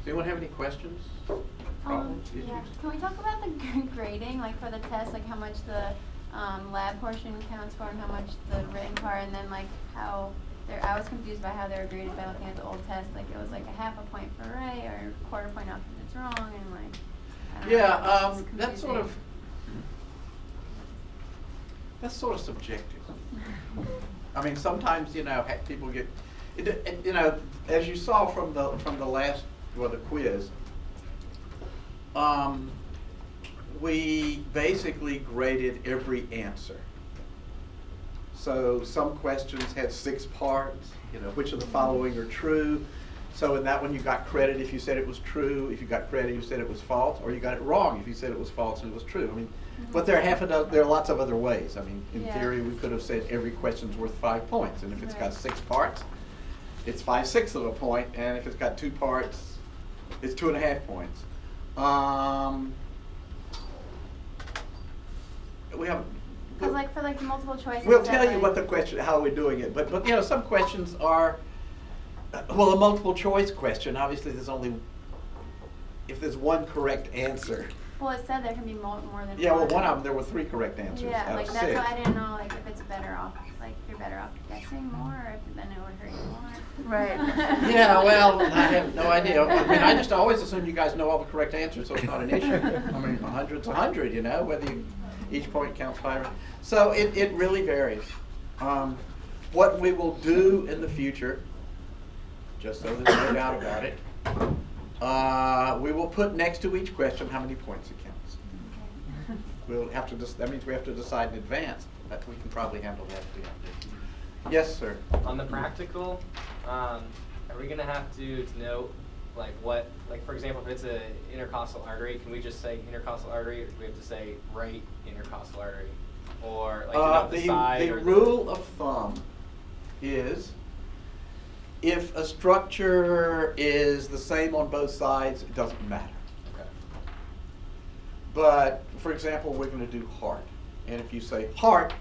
anyone have any questions? Problems? Issues? Yeah. Can we talk about the grading, like for the test, like how much the lab portion counts for and how much the written part, and then like how I was confused by how they were graded by looking at the old test. Like it was like a half a point for right or a quarter point off if it's wrong, and like I don't know, that's sort of subjective. I mean, sometimes people get, as you saw from the last the quiz. We basically graded every answer. So some questions had 6 parts, which of the following are true. So in that one you got credit if you said it was true, if you got credit you said it was false, or you got it wrong if you said it was false and it was true. I mean, but there are lots of other ways. I mean, in theory we could have said every question's worth 5 points, and if it's got 6 parts, it's 5/6 of a point, and if it's got 2 parts, it's 2.5 points. We have. Because like for like the multiple choice. We'll tell you what the question, how we're doing it, but some questions are, well, a multiple choice question. Obviously, if there's one correct answer. Well, it said there can be more than. Yeah, well, one of them there were 3 correct answers. Yeah, out like of that's 6. why I didn't know like if it's better off, like you're better off guessing more, or if then it would hurt you more. Right. Yeah, well, I have no idea. I mean, I just always assume you guys know all the correct answers, so it's not an issue. I mean, 100's 100, whether each point counts 5. So it really varies. What we will do in the future, just so there's no doubt about it, we will put next to each question how many points it counts. We'll have to. That means we have to decide in advance. But we can probably handle that. Yes, sir. On the practical, are we going to have to know, like what, like for example, if it's an intercostal artery, can we just say intercostal artery, or do we have to say right intercostal artery, or like the side? The rule of thumb is, if a structure is the same on both sides, it doesn't matter. Okay. But for example, we're going to do heart, and if you say heart,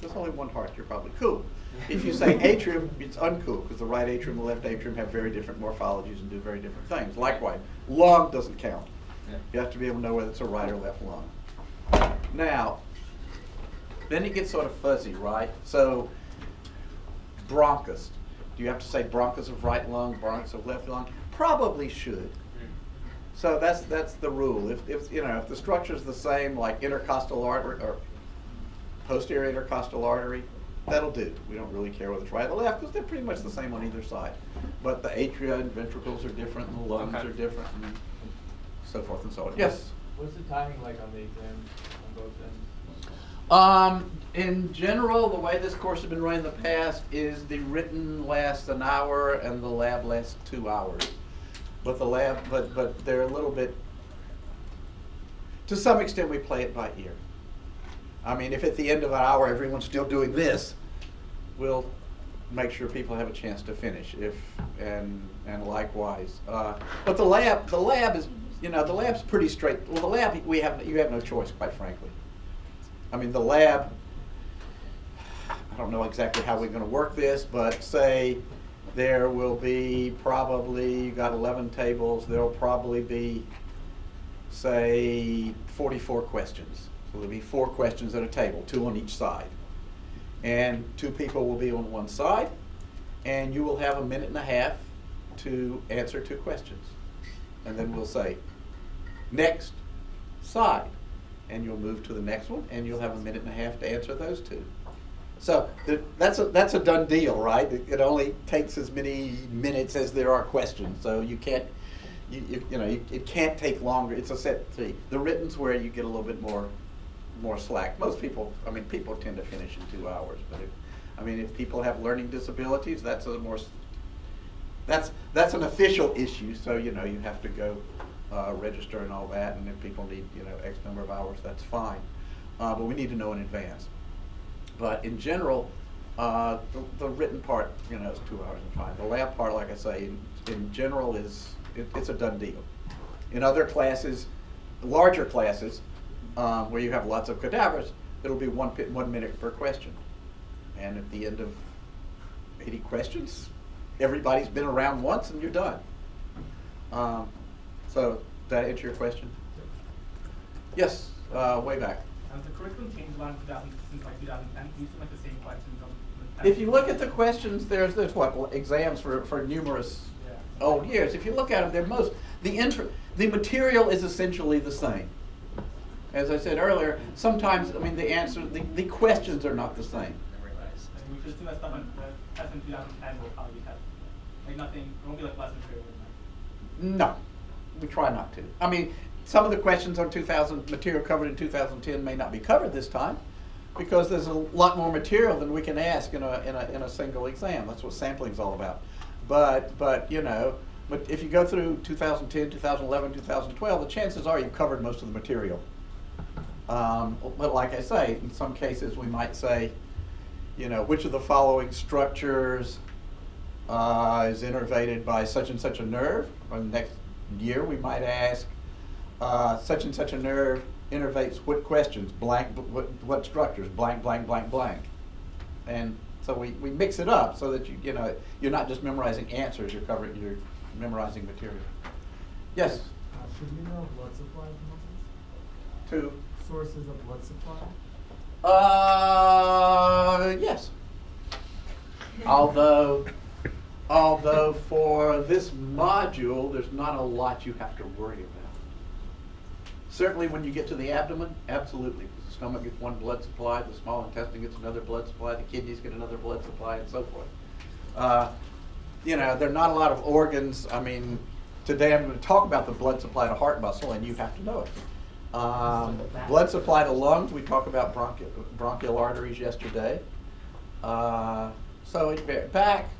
there's only one heart, you're probably cool. If you say atrium, it's uncool, because the right atrium and the left atrium have very different morphologies and do very different things. Likewise, lung doesn't count. Yeah. You have to be able to know whether it's a right or left lung. Now, then it gets sort of fuzzy, right? So, bronchus. Do you have to say bronchus of right lung, bronchus of left lung? Probably should. So that's the rule. If the structure is the same, like intercostal artery or posterior intercostal artery, that'll do. We don't really care whether it's right or left, because they're pretty much the same on either side. But the atria and ventricles are different, and the lungs are different, and so forth and so on. Yes? What's the timing like on the exams on both ends? In general, the way this course has been run in the past is the written lasts an hour and the lab lasts 2 hours. But the lab, but they're a little bit, to some extent we play it by ear. I mean, if at the end of an hour everyone's still doing this, we'll make sure people have a chance to finish. And likewise, but the lab is, the lab's pretty straight. Well, the lab you have no choice, quite frankly. I mean, the lab, I don't know exactly how we're going to work this, but say there will be probably, you got 11 tables, there'll probably be, say, 44 questions. So there'll be 4 questions at a table, 2 on each side. And 2 people will be on one side, and you will have 1.5 minutes to answer 2 questions. And then we'll say, next side. And you'll move to the next one, and you'll have 1.5 minutes to answer those 2. So that's a done deal, right? It only takes as many minutes as there are questions. So you can't, it can't take longer. It's a set fee. The written's where you get a little bit more slack. Most people, people tend to finish in 2 hours. But if people have learning disabilities, that's an official issue. So you have to go register and all that. And if people need X number of hours, that's fine. But we need to know in advance. But in general, the written part, is 2 hours and fine. The lab part, like I say, in general it's a done deal. In other classes, larger classes, where you have lots of cadavers, it'll be 1 minute per question. And at the end of 80 questions, everybody's been around once and you're done. So, does that answer your question? Yes, way back. The curriculum changed a lot in 2000, since like 2010. These are like the same questions. If you look at the questions, there's what, exams for numerous old years. If you look at them, the material is essentially the same. As I said earlier, sometimes, I mean, the questions are not the same. And we should assume that stuff on the test in 2010 will probably be tested. Like nothing, it won't be like lesson material. No, we try not to. I mean, some of the questions on material covered in 2010 may not be covered this time, because there's a lot more material than we can ask in a single exam. That's what sampling is all about. But you know, but if you go through 2010, 2011, 2012, the chances are you've covered most of the material. But like I say, in some cases we might say, you know, which of the following structures is innervated by such and such a nerve? Or the next year we might ask, such and such a nerve innervates what questions? Blank, what structures? Blank, blank, blank, blank. And so we mix it up so that you know, you're not just memorizing answers, you're memorizing material. Yes? Should we know blood supply to muscles? Two. Sources of blood supply? Yes. Although for this module, there's not a lot you have to worry about. Certainly when you get to the abdomen, absolutely. The stomach gets one blood supply, the small intestine gets another blood supply, the kidneys get another blood supply, and so forth. You know, there are not a lot of organs. I mean, today I'm going to talk about the blood supply to heart muscle, and you have to know it. Blood supply to lungs, we talked about bronchial arteries yesterday. So back,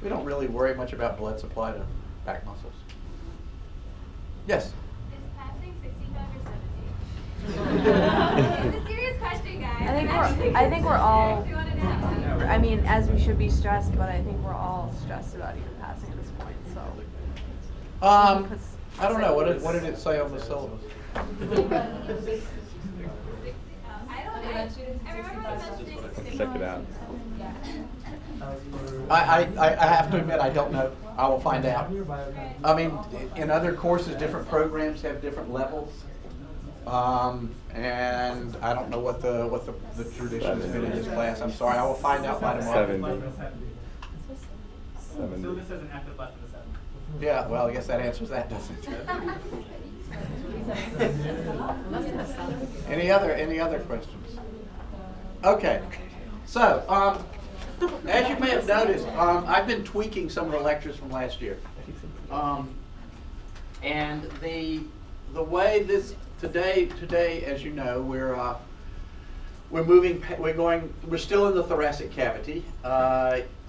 we don't really worry much about blood supply to back muscles. Yes? Is passing 65 or 70? It's a serious question, guys. I think we're all, We wanted to know. I mean, as we should be stressed, but I think we're all stressed about even passing at this point, so. I don't know, what did it say on the syllabus? I don't know. I remember mentioning Check it out. I have to admit, I don't know. I will find out. I mean, in other courses, different programs have different levels. And I don't know what the tradition has been in this class. I'm sorry, I will find out by tomorrow. 70. So this has an active less than a 7. Yeah, well, I guess that answers that, doesn't it? Any other questions? Okay, so as you may have noticed, I've been tweaking some of the lectures from last year, and the way this today, as you know, we're still in the thoracic cavity.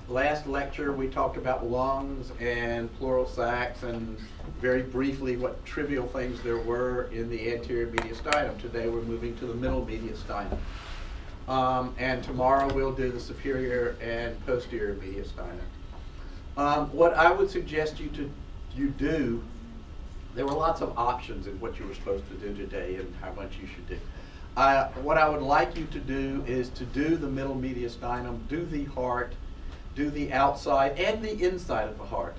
Last lecture we talked about lungs and pleural sacs and very briefly what trivial things there were in the anterior mediastinum. Today we're moving to the middle mediastinum. And tomorrow we'll do the superior and posterior mediastinum. What I would suggest you do, there were lots of options in what you were supposed to do today and how much you should do. What I would like you to do is to do the middle mediastinum, do the heart, do the outside and the inside of the heart,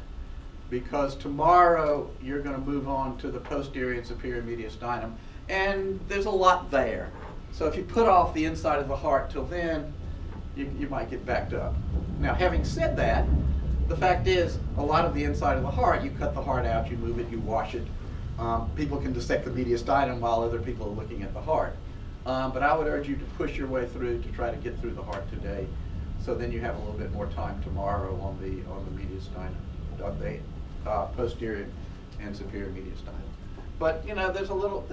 because tomorrow you're going to move on to the posterior and superior mediastinum, and there's a lot there. So if you put off the inside of the heart till then, you might get backed up. Now, having said that, the fact is, a lot of the inside of the heart, you cut the heart out, you move it, you wash it. People can dissect the mediastinum while other people are looking at the heart. But I would urge you to push your way through to try to get through the heart today. So then you have a little bit more time tomorrow on the mediastinum, on the posterior and superior mediastinum. But you know, there's a little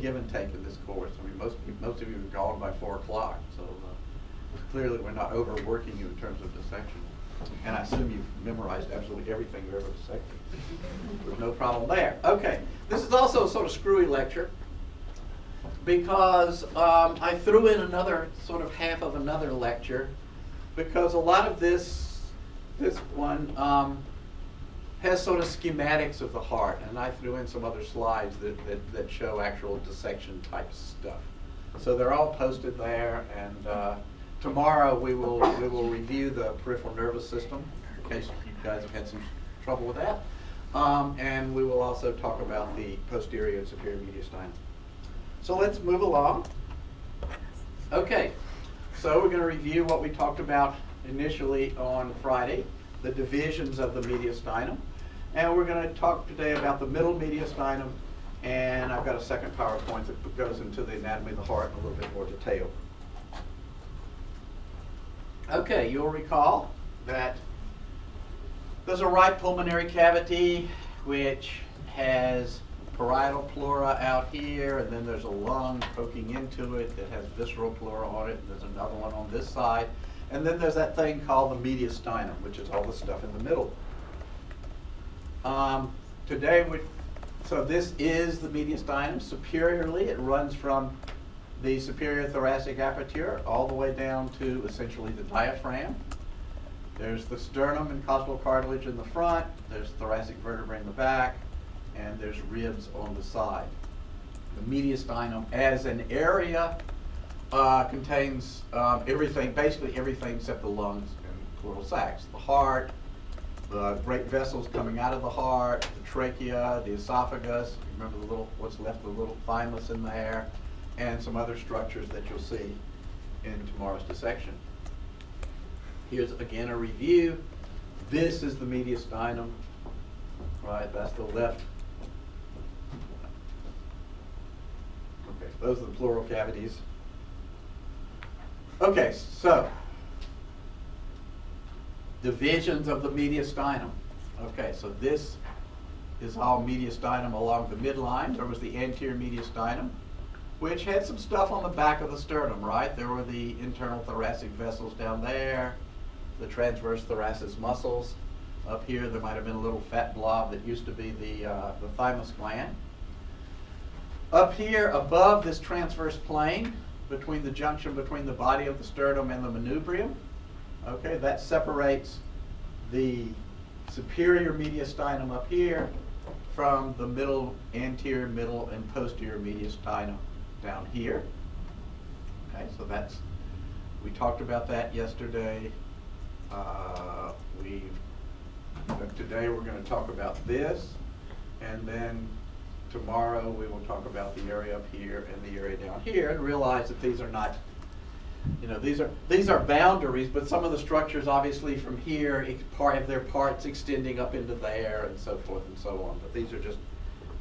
give and take in this course. I mean, most of you are gone by 4 o'clock, so clearly we're not overworking you in terms of dissection. And I assume you've memorized absolutely everything you're ever dissected. There's no problem there. Okay, this is also a sort of screwy lecture because I threw in another sort of half of another lecture, because a lot of this one has sort of schematics of the heart, and I threw in some other slides that show actual dissection type stuff. So they're all posted there, and tomorrow we will review the peripheral nervous system, in case you guys have had some trouble with that. And we will also talk about the posterior and superior mediastinum. So let's move along. Okay, so we're going to review what we talked about initially on Friday, the divisions of the mediastinum. And we're going to talk today about the middle mediastinum, and I've got a second PowerPoint that goes into the anatomy of the heart in a little bit more detail. Okay, you'll recall that there's a right pulmonary cavity which has parietal pleura out here, and then there's a lung poking into it that has visceral pleura on it, and there's another one on this side. And then there's that thing called the mediastinum, which is all the stuff in the middle. So this is the mediastinum. Superiorly, it runs from the superior thoracic aperture all the way down to essentially the diaphragm. There's the sternum and costal cartilage in the front, there's thoracic vertebrae in the back, and there's ribs on the side. The mediastinum as an area contains everything, basically everything except the lungs and pleural sacs. The heart, the great vessels coming out of the heart, the trachea, the esophagus, remember the little, what's left of the little thymus in there, and some other structures that you'll see in tomorrow's dissection. Here's again a review. This is the mediastinum, right? That's the left. Okay, those are the pleural cavities. Okay, so divisions of the mediastinum. Okay, so this is all mediastinum along the midline. There was the anterior mediastinum, which had some stuff on the back of the sternum, right? There were the internal thoracic vessels down there, the transverse thoracic muscles. Up here, there might have been a little fat blob that used to be the thymus gland. Up here, above this transverse plane, between the junction between the body of the sternum and the manubrium, okay, that separates the superior mediastinum up here from the middle, anterior, middle, and posterior mediastinum down here. Okay, so that's, we talked about that yesterday. Today we're going to talk about this, and then tomorrow we will talk about the area up here and the area down here, and realize that these are not, you know, these are boundaries, but some of the structures obviously from here have their parts extending up into there and so forth and so on. But these are just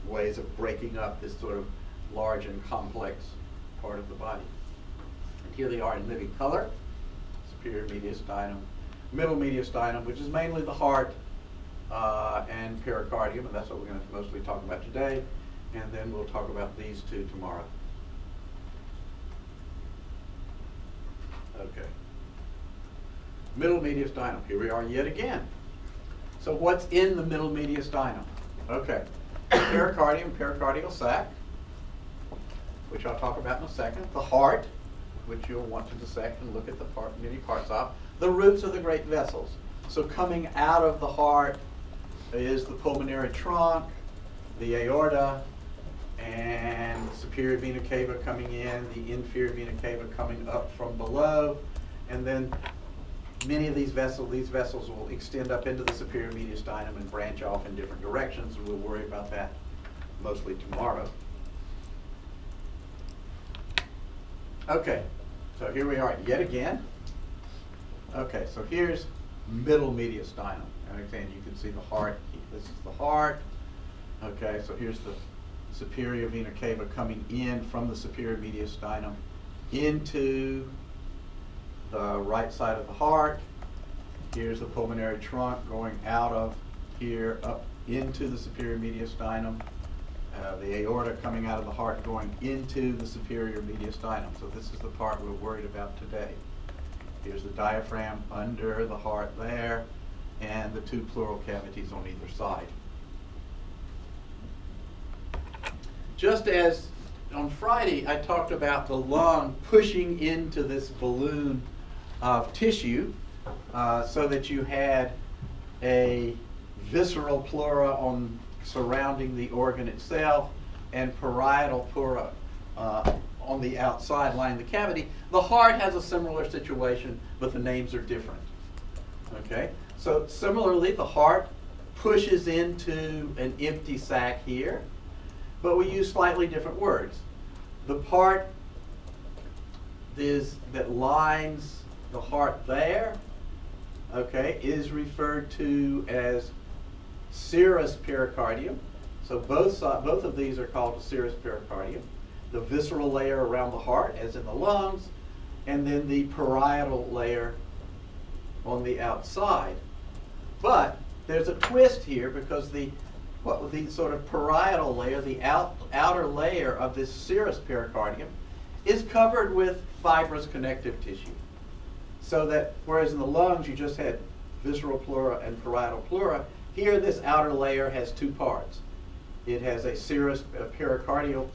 ways of breaking up this sort of large and complex part of the body. And here they are in living color: superior mediastinum, middle mediastinum, which is mainly the heart and pericardium, and that's what we're going to mostly talk about today. And then we'll talk about these two tomorrow. Okay. Middle mediastinum. Here we are yet again. So what's in the middle mediastinum? Okay. Pericardium, pericardial sac, which I'll talk about in a second. The heart, which you'll want to dissect and look at the many parts of. The roots of the great vessels. So coming out of the heart is the pulmonary trunk, the aorta, and the superior vena cava coming in, the inferior vena cava coming up from below, and then many of these vessels will extend up into the superior mediastinum and branch off in different directions, and we'll worry about that mostly tomorrow. Okay, so here we are yet again. Okay, so here's middle mediastinum. And again, you can see the heart. This is the heart. Okay, so here's the superior vena cava coming in from the superior mediastinum into the right side of the heart. Here's the pulmonary trunk going out of here up into the superior mediastinum. The aorta coming out of the heart going into the superior mediastinum. So this is the part we're worried about today. Here's the diaphragm under the heart there, and the two pleural cavities on either side. Just as on Friday I talked about the lung pushing into this balloon of tissue so that you had a visceral pleura surrounding the organ itself and parietal pleura on the outside lining the cavity. The heart has a similar situation, but the names are different. Okay? So similarly, the heart pushes into an empty sac here, but we use slightly different words. The part that lines the heart there, okay, is referred to as serous pericardium. So both of these are called a serous pericardium. The visceral layer around the heart, as in the lungs, and then the parietal layer on the outside. But there's a twist here, because the sort of parietal layer, the outer layer of this serous pericardium, is covered with fibrous connective tissue. So that whereas in the lungs you just had visceral pleura and parietal pleura, here this outer layer has two parts. It has a serous pericardial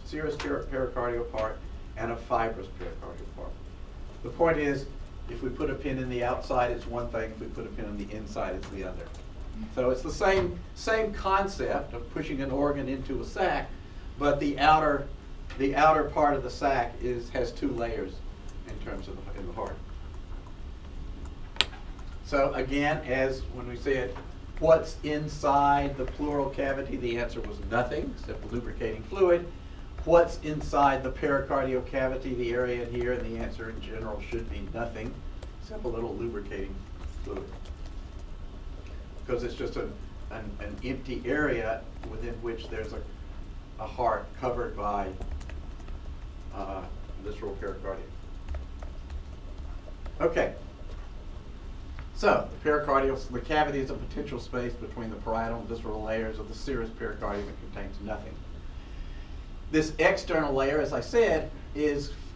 part and a fibrous pericardial part. The point is, if we put a pin in the outside, it's one thing. If we put a pin on the inside, it's the other. So it's the same concept of pushing an organ into a sac, but the outer part of the sac has two layers in terms of in the heart. So again, as when we said, what's inside the pleural cavity, the answer was nothing except lubricating fluid. What's inside the pericardial cavity, the area in here, and the answer in general should be nothing except a little lubricating fluid. Because it's just an empty area within which there's a heart covered by visceral pericardium. Okay. So the cavity is a potential space between the parietal and visceral layers of the serous pericardium. It contains nothing. This external layer, as I said,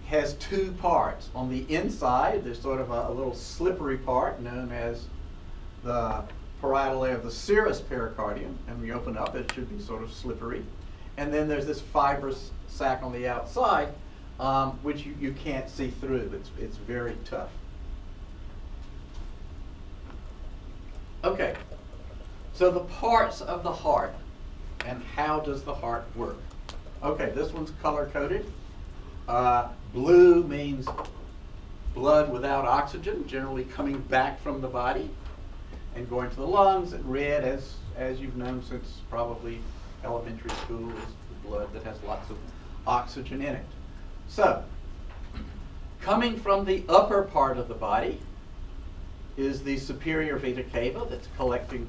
has two parts. On the inside, there's sort of a little slippery part known as the parietal layer of the serous pericardium, and when you open up, it should be sort of slippery. And then there's this fibrous sac on the outside, which you can't see through. It's very tough. Okay, so the parts of the heart, and how does the heart work? Okay, this one's color-coded. Blue means blood without oxygen, generally coming back from the body and going to the lungs. And red, as you've known since probably elementary school, is the blood that has lots of oxygen in it. So, coming from the upper part of the body is the superior vena cava that's collecting